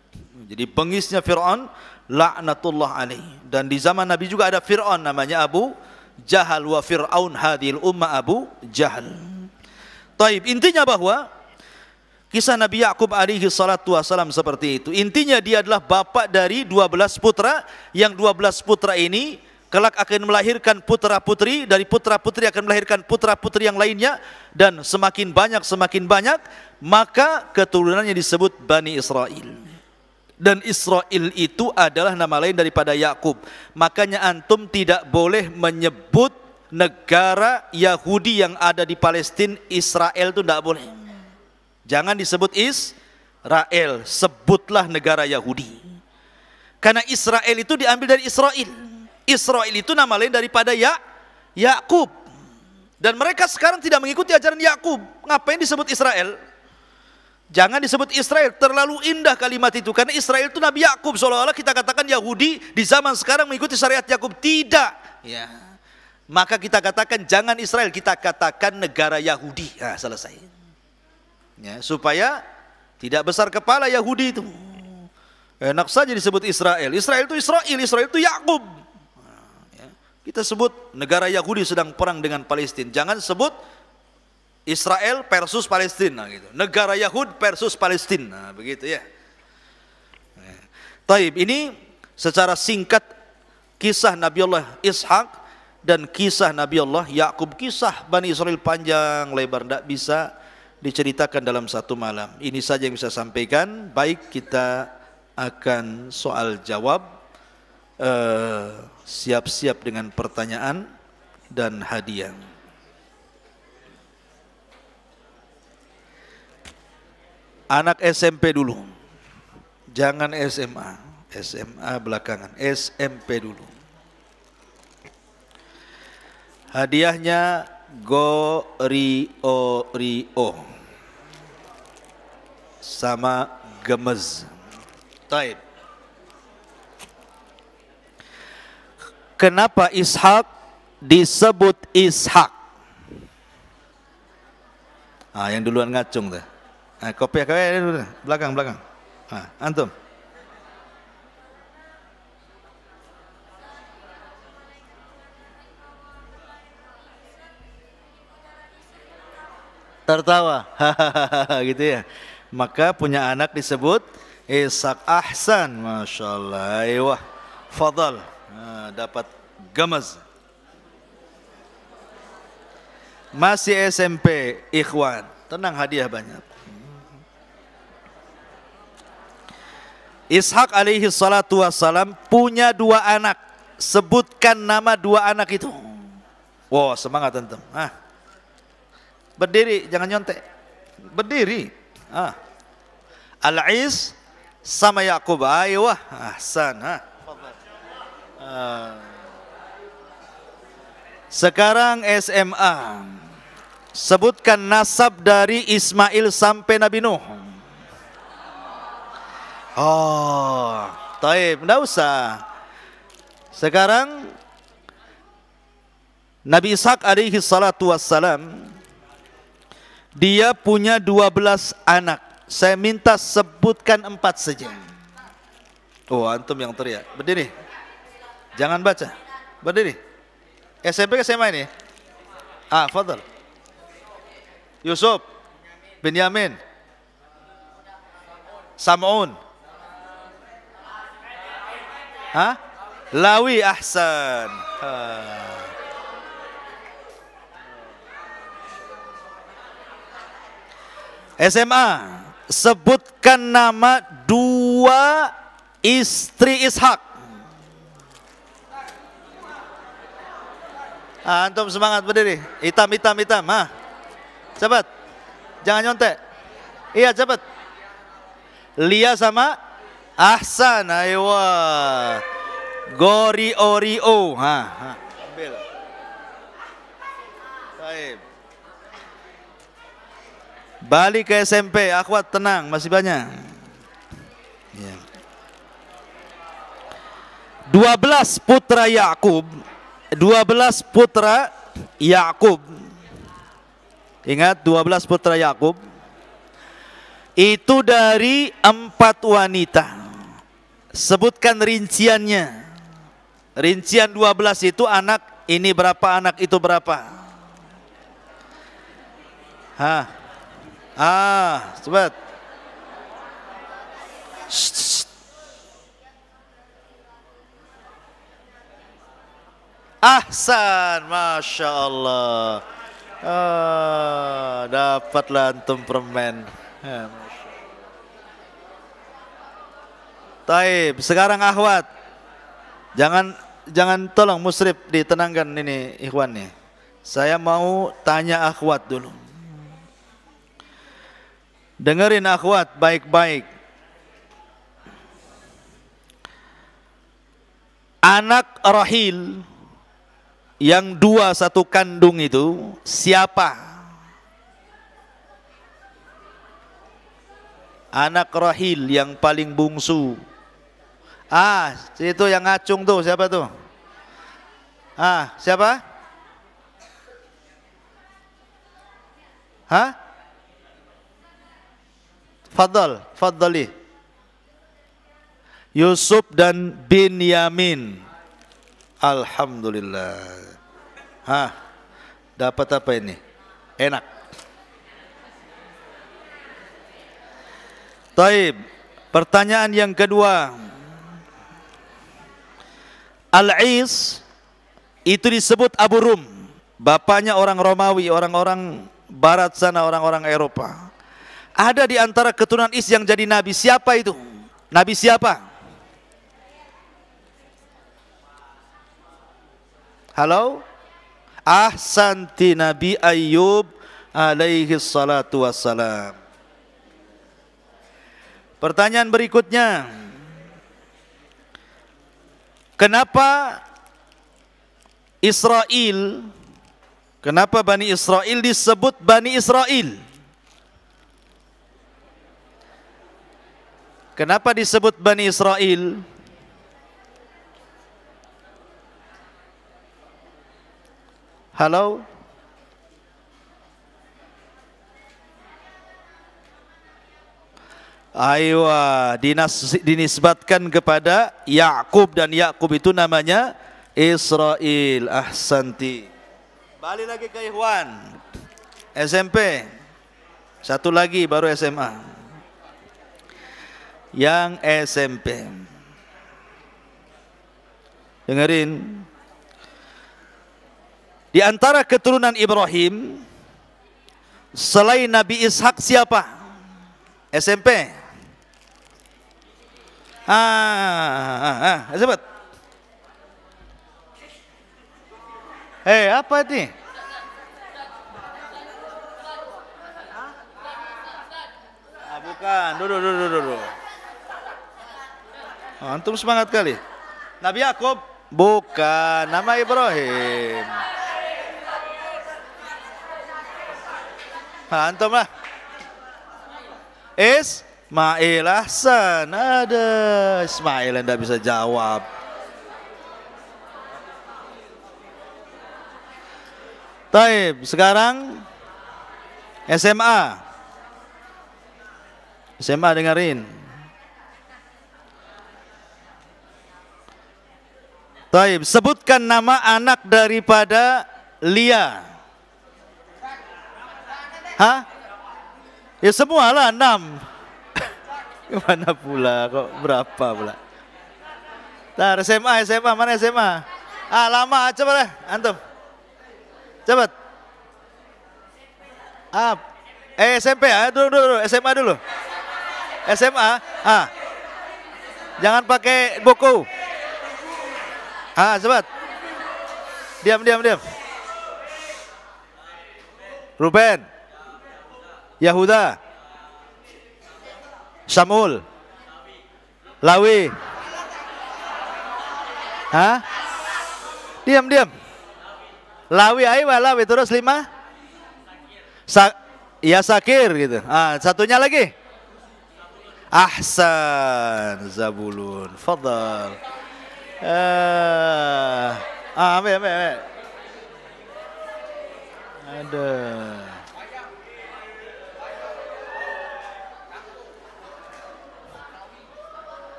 Jadi bengisnya Fir'aun, laknatullah alaih. Dan di zaman Nabi juga ada Fir'aun namanya Abu Jahal, wa Fir'aun hadhil umma Abu Jahal. Taib, intinya bahwa kisah Nabi Yakub alaihi salatu wassalam seperti itu. Intinya dia adalah bapak dari 12 putra, yang 12 putra ini kelak akan melahirkan putra-putri, dari putra-putri akan melahirkan putra-putri yang lainnya, dan semakin banyak, maka keturunannya disebut Bani Israel. Dan Israel itu adalah nama lain daripada Yakub. Makanya antum tidak boleh menyebut negara Yahudi yang ada di Palestina Israel, itu tidak boleh. Jangan disebut Israel, sebutlah negara Yahudi. Karena Israel itu diambil dari Israel. Israel itu nama lain daripada Yakub. Dan mereka sekarang tidak mengikuti ajaran Yakub. Ngapain disebut Israel? Jangan disebut Israel, terlalu indah kalimat itu. Karena Israel itu Nabi Yakub, seolah-olah kita katakan Yahudi di zaman sekarang mengikuti syariat Yakub. Tidak. Ya. Maka kita katakan jangan Israel, kita katakan negara Yahudi. Nah, selesai. Ya, supaya tidak besar kepala Yahudi itu. Enak saja disebut Israel. Israel itu Yakub. Kita sebut negara Yahudi sedang perang dengan Palestina. Jangan sebut Israel versus Palestina gitu. Negara Yahud versus Palestina, begitu ya. Taib, ini secara singkat kisah Nabi Allah Ishak dan kisah Nabi Allah Yakub. Kisah Bani Israel panjang lebar, tidak bisa diceritakan dalam satu malam. Ini saja yang bisa sampaikan. Baik, kita akan soal jawab. Siap-siap dengan pertanyaan dan hadiah. Anak SMP dulu, jangan SMA. SMA belakangan, SMP dulu. Hadiahnya Rio sama Gemez. Taib. Kenapa Ishak disebut Ishak? Yang duluan ngacung tuh. Kopi dulu, belakang. Antum. Tertawa, gitu ya. Maka punya anak disebut Ishak. Ahsan, masya Allah. Wah, fadal. Dapat Gemez. Masih SMP, ikhwan. Tenang, hadiah banyak. Ishak alaihi salatu wassalam punya 2 anak. Sebutkan nama 2 anak itu. Wow, semangat antum. Berdiri, jangan nyontek. Berdiri. Al-Is sama Yakub. Wah, ahsan. Sekarang SMA. Sebutkan nasab dari Ismail sampai Nabi Nuh. Taib, enggak usah. Sekarang Nabi Ishak alaihi salatu wassalam, dia punya 12 anak. Saya minta sebutkan 4 saja. Antum yang teriak. Berdiri. Jangan baca. Berdiri. SMP ke SMA ini? Fadal. Yusuf, Benyamin, Sam'un, Lawi, ahsan. SMA, sebutkan nama 2 istri Ishak. Antum semangat, berdiri. Hitam. Cepat. Jangan nyontek. Iya, cepat. Lia sama ahsan. Aywa. Rio. Ambil. Baik. Balik ke SMP, akhwat tenang, masih banyak. 12 putra Yakub. 12 putra Yakub. Ingat, 12 putra Yakub. Itu dari 4 wanita. Sebutkan rinciannya. Rincian 12 itu anak ini berapa, anak itu berapa. Cepat. Ahsan, masya Allah. Dapatlah antum permen. Taib. Sekarang akhwat, jangan tolong musrif ditenangkan ini ikhwan nih. Saya mau tanya akhwat dulu. Dengerin akhwat baik-baik. Anak Rahil yang 2 satu kandung itu siapa? Anak Rahil yang paling bungsu. Itu yang ngacung tuh, siapa tuh? Siapa? Fadli. Yusuf dan Binyamin. Alhamdulillah. Dapat apa ini? Enak. Taib. Pertanyaan yang kedua. Al-Is itu disebut Abu Rum. Bapaknya orang Romawi, orang-orang barat sana, orang-orang Eropa. Ada di antara keturunan Is yang jadi nabi. Siapa itu? Nabi siapa? Halo? Ahsanti, Nabi Ayyub alaihi salatu wassalam. Pertanyaan berikutnya. Kenapa Israel Kenapa Bani Israel disebut Bani Israel? Kenapa disebut Bani Israel? Halo? Aywa, dinisbatkan kepada Yakub, dan Yakub itu namanya Israel. Ahsanti. Balik lagi ke Ikhwan SMP. Satu lagi baru SMA. Yang SMP. Dengerin. Di antara keturunan Ibrahim selain Nabi Ishak siapa? SMP. Cepat. Apa ini? Bukan. Duduk. Antum semangat kali. Nabi Yakub? Bukan. Nama Ibrahim. Antum lah. Ismail. Ahsan. Ada Ismail yang tidak bisa jawab. Taib. Sekarang SMA. SMA dengerin. Taib. Sebutkan nama anak daripada Lia. Hah? Ya semualah 6. Gimana pula kok berapa pula? Ntar SMA mana SMA? Lama coba lah antum. Cepat. SMP ya, dulu SMA dulu. SMA. Jangan pakai buku. Cepat. Diam. Ruben, Yahuda, Samul, Lawi. Diam. Lawi terus 5. Sakir gitu. Satunya lagi. Ahsan, Zabulun. Fadal. Ambil. Ada.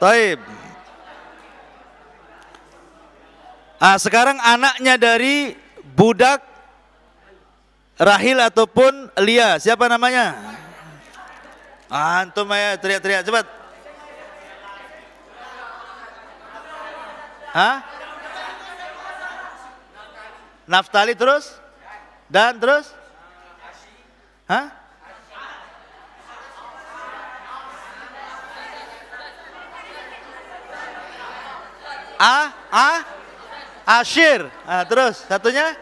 Taib. Sekarang anaknya dari budak Rahil ataupun Lia, siapa namanya? Antum ya teriak-teriak cepat. Naftali terus? Dan terus? Ashir. Terus satunya?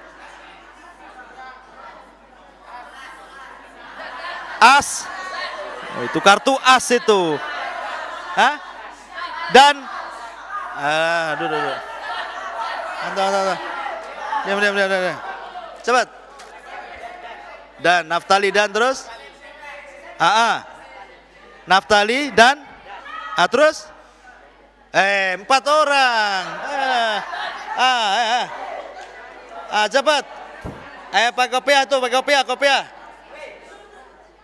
As. Itu kartu as itu. Dan duduk. Antum. Diam. Cepat. Dan Naftali dan terus? Naftali dan terus? 4 orang. Cepat. Pakai kopiah tuh, kopiah.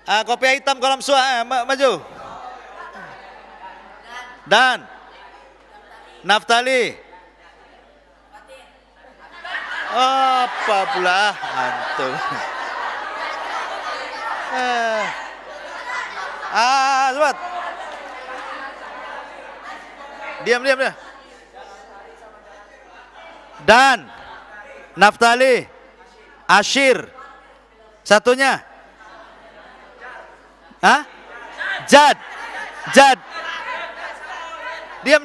Kopiah hitam kolam suara, maju. Dan Naftali. Apa pula antum? Cepat. Diam. Dan Naftali, Ashir. Satunya? Jad. Diam.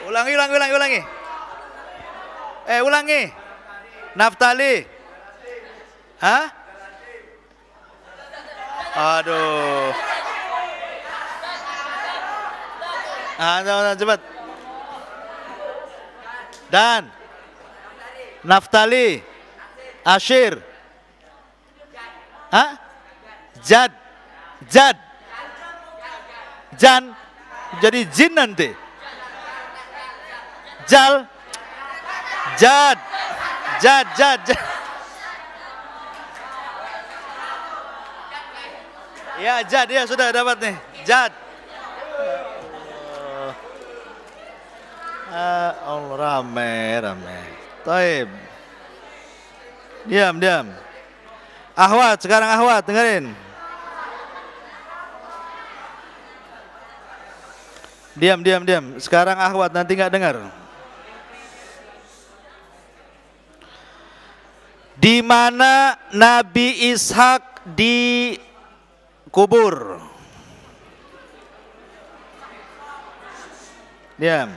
Ulangi. Ulangi. Naftali. Aduh. Cepat. Dan Naftali, Ashir, Hah? Jad, Jad, Jan, jadi jin nanti. Jal, Jad, Jad, Jad, Jad. Ya Jad, ya sudah dapat nih, Jad. Allah rame. Taib. Diam. Ahwat, sekarang Ahwat, dengerin. Diam. Sekarang Ahwat, nanti nggak dengar. Di mana Nabi Ishak dikubur? Diam.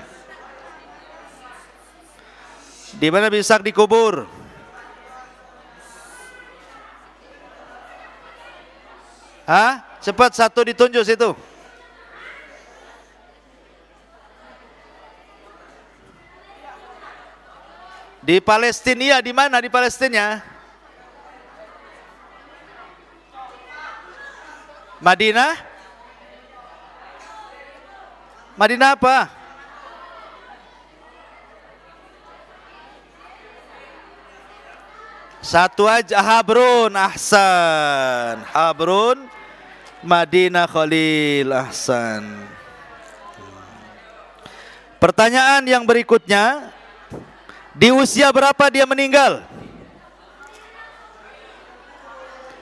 Di mana Nabi Ishak dikubur? Hah? Cepat satu ditunjuk situ. Di Palestina, ya, di mana di Palestina? Madinah? Madinah apa? Satu aja, Habrun, ahsan. Habrun, Madinah Khalil, ahsan. Pertanyaan yang berikutnya, di usia berapa dia meninggal?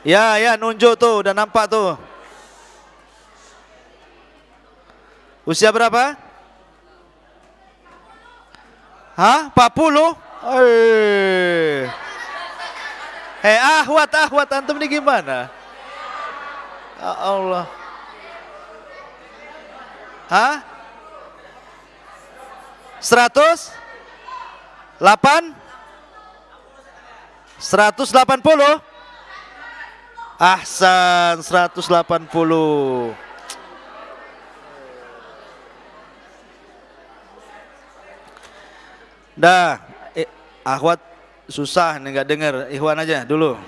Ya, nunjuk tuh, udah nampak tuh. Usia berapa? Hah? 40? Ahwat, antum ini gimana? Ya Allah. Hah? 180? Ahsan, 180. Dah, Ahwat susah nih nggak dengar. Ikhwan aja dulu.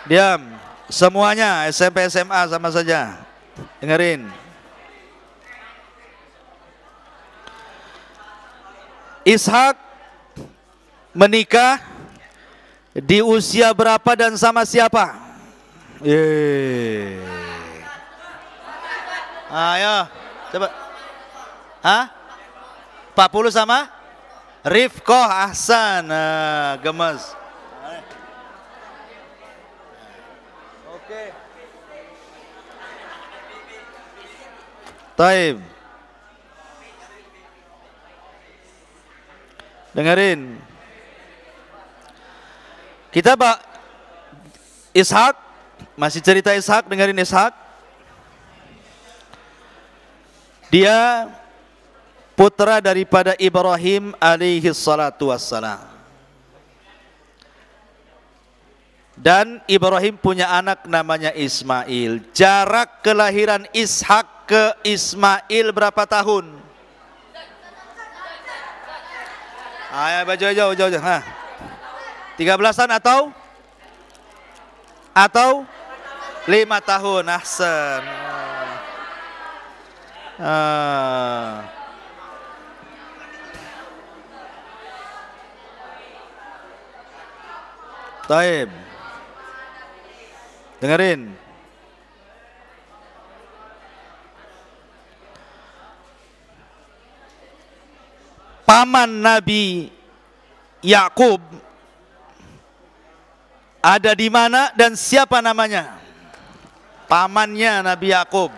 Diam. Semuanya SMP SMA sama saja. Dengerin. Ishak menikah di usia berapa dan sama siapa? Ayo, coba. Hah? 40 sama? Rifqah, ahsan. Gemes. Oke. Taib. Dengerin. Kita Ishak, masih cerita Ishak, dengerin Ishak. Dia putra daripada Ibrahim alaihi salatu wassalam. Dan Ibrahim punya anak namanya Ismail. Jarak kelahiran Ishak ke Ismail berapa tahun? Ayo jauh. 13-an atau 5 tahun. Ahsan. Taib. Dengerin. Paman Nabi Yakub ada di mana dan siapa namanya? Pamannya Nabi Yakub.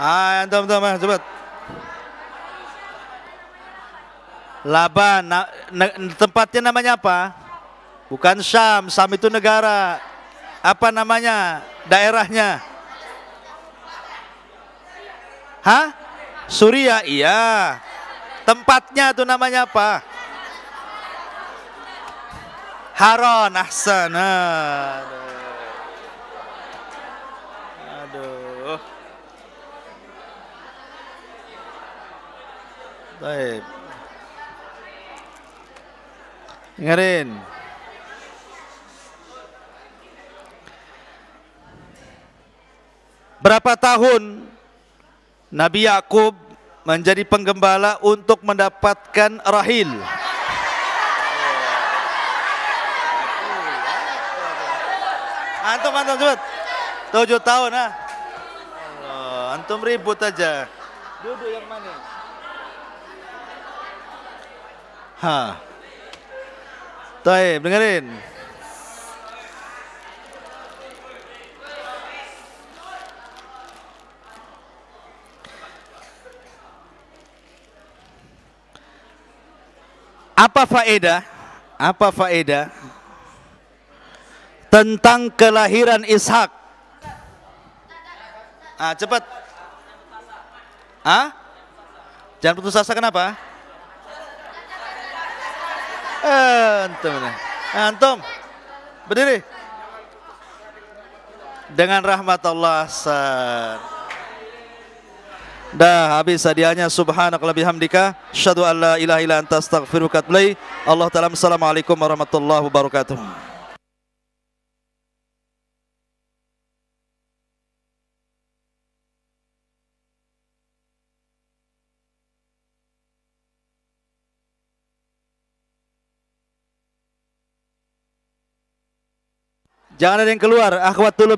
Antum cepat. Laban, tempatnya namanya apa? Bukan Syam, Syam itu negara. Apa namanya? Daerahnya? Hah? Suriah, iya. Tempatnya itu namanya apa? Haron, ahsan. Aduh. Baik. Dengerin. Berapa tahun Nabi Yakub menjadi penggembala untuk mendapatkan Rahil? Antum cepat. 7 tahun ah. Oh, antum ribut aja. Duduk yang mana? Taib, dengerin. Apa faedah? Apa faedah tentang kelahiran Ishak? Cepat. Jangan putus asa, kenapa? Antum berdiri. Dengan rahmat Allah. Dah habis hadiahnya. Subhanakallahumma bihamdika asyhadu an la ilaha illa anta astaghfiruka wa atubu ilaik. Allah taala. Assalamualaikum warahmatullahi wabarakatuh. Jangan ada yang keluar, akhwat dulu.